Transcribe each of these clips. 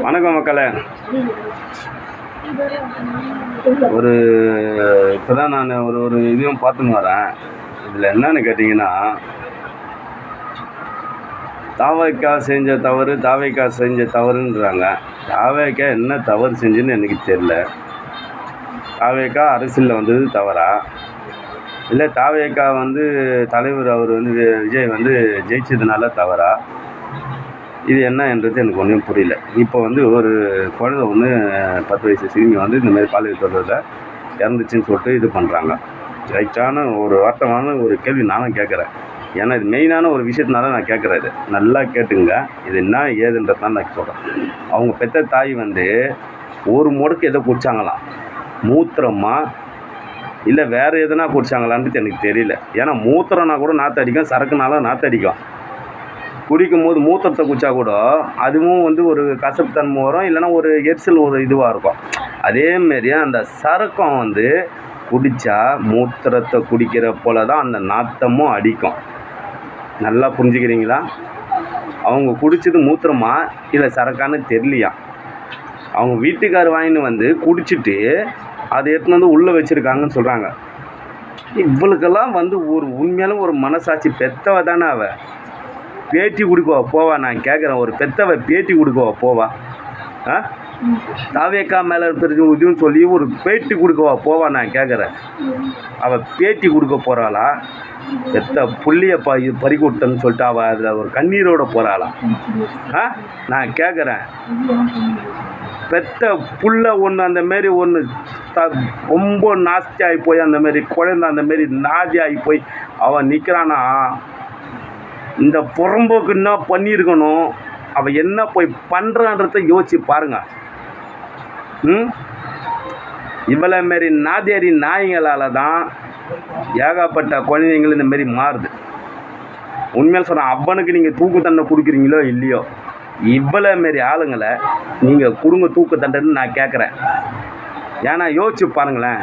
வணக்கம் மக்களே. ஒரு இப்போ தான் நான் ஒரு இதுவும் பார்த்துன்னு வரேன். இதில் என்னன்னு கேட்டிங்கன்னா, தாவேக்கா செஞ்ச தவறுன்றாங்க. தாவேக்கா என்ன தவறு செஞ்சுன்னு எனக்கு தெரியல. தாவேக்கா அரசியலில் வந்தது தவறா, இல்லை தாவேக்கா தலைவர் அவர் விஜய் ஜெயிச்சதுனால தவறா, இது என்ன என்றது எனக்கு ஒன்றும் புரியல. இப்போ ஒரு குழந்தை 10 வயசு சிறுமி இந்தமாதிரி பாலியல் தொடர்பில் இறந்துச்சுன்னு சொல்லிட்டு இது பண்ணுறாங்க. ரைட்டான ஒரு வார்த்தமான ஒரு கேள்வி நானும் கேட்குறேன். ஏன்னா இது மெயினான ஒரு விஷயத்தினால நான் கேட்குறேன். இது நல்லா கேட்டுங்க. இது என்ன ஏதுன்றது தான் நான் சொல்கிறேன். அவங்க பெற்ற தாய் ஒரு முடக்கு எதோ குடித்தாங்களாம். மூத்திரமா இல்லை வேறு எதுனா குடித்தாங்களான்றது எனக்கு தெரியல. ஏன்னா மூத்திரம்னா கூட நாற்று அடிக்கும், சரக்குனாலும் நாற்று அடிக்கும். குடிக்கும் போது மூத்திரத்தை குடித்தா கூட அதுவும் ஒரு கசப்புத்தன்மை வரும், இல்லைன்னா ஒரு எரிச்சல் ஒரு இதுவாக இருக்கும். அதேமாரி அந்த சரக்கம் குடித்தா மூத்திரத்தை குடிக்கிற போல தான் அந்த நாற்றமும் அடிக்கும். நல்லா புரிஞ்சுக்கிறீங்களா? அவங்க குடித்தது மூத்திரமா இல்லை சரக்கான்னு தெரியலையா. அவங்க வீட்டுக்கார் வாங்கின்னு குடிச்சிட்டு அதை எடுத்துன்னு உள்ளே வச்சுருக்காங்கன்னு சொல்கிறாங்க. இவளுக்கெல்லாம் ஒரு உண்மையாலும் ஒரு மனசாட்சி பெற்றவ தானே அவள். பேட்டி கொடுக்கவா போவா? நான் கேட்குறேன், ஒரு பெற்றவ பேட்டி கொடுக்கவா போவா? தாவேக்கா மேலே இதுன்னு சொல்லி ஒரு பேட்டி கொடுக்கவா போவா? நான் கேட்குறேன். அவள் பேட்டி கொடுக்க போகிறாளா? பெத்த புள்ளிய பறி கொடுத்தன்னு சொல்லிட்டு அவள் அதில் ஒரு கண்ணீரோடு போகிறாளா? நான் கேட்குறேன். பெத்த புள்ள ஒன்று அந்தமாரி ரொம்ப நாஸ்தி ஆகி போய் அந்தமாரி குழந்தை அந்தமாரி நாதி ஆகி போய் அவன் நிற்கிறானா, இந்த புறம்போக்கு என்ன பண்ணியிருக்கணும், அவள் என்ன போய் பண்ணுறான்றத யோசிச்சு பாருங்க. இவ்வளோ மாரி நாதியாரி நாய்களால் தான் ஏகப்பட்ட குழந்தைங்கள் இந்தமாரி மாறுது. உண்மையாக சொன்னால் அவனுக்கு நீங்கள் தூக்கு தண்டனை கொடுக்குறீங்களோ இல்லையோ, இவ்வளோ மாரி ஆளுங்களை நீங்கள் கொடுங்க தூக்கு தண்டனை நான் கேட்குறேன். ஏன்னா யோசிச்சு பாருங்களேன்.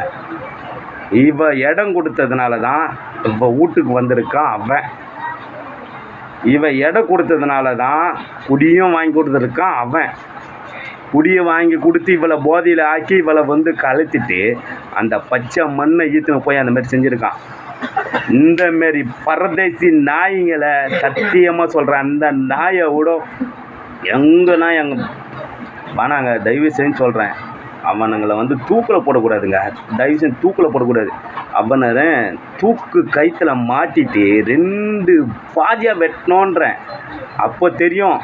இடம் கொடுத்ததுனால தான் வீட்டுக்கு வந்திருக்கான் அவன். இடம் கொடுத்ததுனால தான் குடியும் வாங்கி கொடுத்துருக்கான் அவன். குடியை வாங்கி கொடுத்து இவளை போதையில் ஆக்கி இவளை கழுத்திட்டு அந்த பச்சை மண்ணை ஈத்துன்னு போய் அந்தமாரி செஞ்சுருக்கான். இந்தமாரி பரதேசி நாய்களை சத்தியமாக சொல்கிறேன், அந்த நாயை விட எங்கன்னா வேணாங்க, தயவு செஞ்சு சொல்கிறேன். அவனுங்களை தூக்கில் போடக்கூடாதுங்க. தயவு செஞ்சு தூக்கில் போடக்கூடாது. அவனை தூக்கு கயிற்றுல மாட்டிட்டு 2 பாதியாக வெட்டணுன்றேன். அப்போ தெரியும்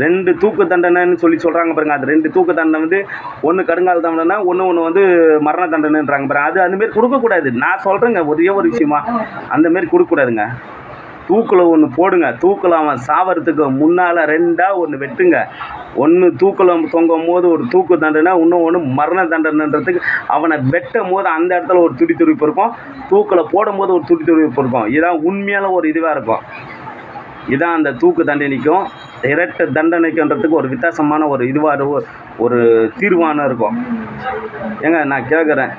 2 தூக்கு தண்டனைன்னு சொல்கிறாங்க பாருங்க. அது 2 தூக்கு தண்டனை ஒன்று கடுங்கால தண்டனை, ஒன்று மரண தண்டனைன்றாங்க பாருங்க. அது அந்தமாரி கொடுக்கக்கூடாது. நான் சொல்கிறேங்க, ஒரே ஒரு விஷயமா அந்தமாரி கொடுக்கக்கூடாதுங்க. தூக்கில் ஒன்று போடுங்க. தூக்கில் அவன் சாவறதுக்கு முன்னால் 2ஆ ஒன்று வெட்டுங்க. ஒன்று தூக்கில் தொங்கும் போது ஒரு தூக்கு தண்டனை, இன்னொன்று மரண தண்டனைன்றதுக்கு அவனை வெட்டும் போது அந்த இடத்துல ஒரு துடிதுடிப்பு இருக்கும், தூக்கில் போடும்போது ஒரு துடிதுடிப்பு இருக்கும். இதுதான் உண்மையான ஒரு இதுவாக இருக்கும். இதுதான் அந்த தூக்கு தண்டனைக்கும் இரட்டை தண்டனைக்குன்றதுக்கு ஒரு வித்தியாசமான ஒரு இதுவாக ஒரு தீர்வான இருக்கும். ஏங்க நான் கேட்குறேன்,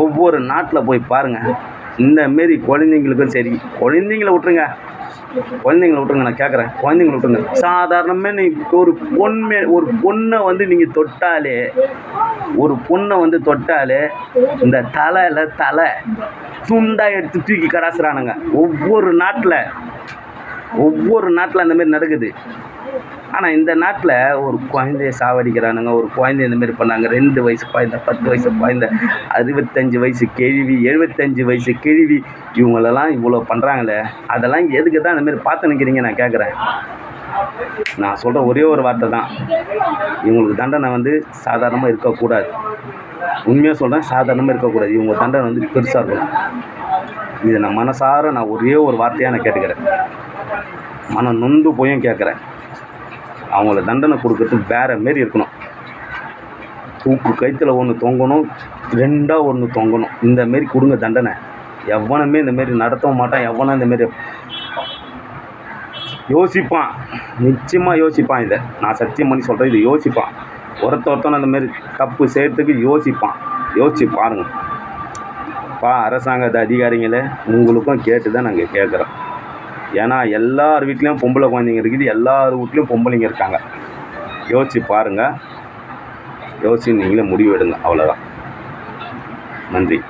ஒவ்வொரு நாட்டில் போய் பாருங்கள். இந்தமாரி குழந்தைங்களுக்கும் சரி, குழந்தைங்கள விட்டுருங்க, நான் கேட்குறேன், குழந்தைங்கள விட்டுருங்க. சாதாரணமாக நீ ஒரு பொண்ணை நீங்கள் தொட்டாலே, ஒரு பொண்ணை தொட்டாலே இந்த தலை துண்டாக எடுத்து தூக்கி கடாசுறானுங்க. ஒவ்வொரு நாட்டில் அந்தமாரி நடக்குது. ஆனால் இந்த நாட்டில் ஒரு குழந்தைய சாவடிக்கிறானுங்க, ஒரு குழந்தைய இந்தமாரி பண்ணாங்க. 2 வயசு குழந்தை, 10 வயசு குழந்தை, 65 வயசு கேள்வி, 75 வயசு கேள்வி, இவங்களெல்லாம் இவ்வளோ பண்ணுறாங்களே, அதெல்லாம் எதுக்கு தான் இந்தமாரி பார்த்து நிற்கிறீங்க? நான் கேட்குறேன். நான் சொல்கிற ஒரே ஒரு வார்த்தை தான், இவங்களுக்கு தண்டனை சாதாரணமாக இருக்கக்கூடாது. உண்மையாக சொல்கிறேன், சாதாரணமாக இருக்கக்கூடாது. இவங்க தண்டனை பெருசாக இருக்கணும். இதை நான் மனசார ஒரே ஒரு வார்த்தையாக நான் கேட்டுக்கிறேன். மனம் நொந்து போயும் கேட்குறேன். அவங்கள தண்டனை கொடுக்கறதுக்கு வேறு மாரி இருக்கணும். தூக்கு கயிற்றுல ஒன்று தொங்கணும், 2ஆ ஒன்று தொங்கணும். இந்தமாரி கொடுங்க தண்டனை. எவனுமே இந்தமாரி நடத்தவும் மாட்டான். எவனும் இந்தமாரி யோசிப்பான், நிச்சயமாக யோசிப்பான். இதை நான் சத்தியம் பண்ணி சொல்கிறேன், இது யோசிப்பான். ஒருத்தனை அந்தமாரி தப்பு செய்கிறதுக்கு யோசிப்பான். யோசிச்சு பாருங்கள். அரசாங்கத்து அதிகாரிங்களே, உங்களுக்கும் கேட்டு தான் நாங்கள் கேட்குறோம். ஏன்னா எல்லார் வீட்லேயும் பொம்பளை குழந்தைங்க இருக்குது, எல்லார் வீட்லேயும் பொம்பளைங்க இருக்காங்க. யோசிச்சு பாருங்கள், யோசிச்சு நீங்களே முடிவு எடுங்க. அவ்வளோதான். நன்றி.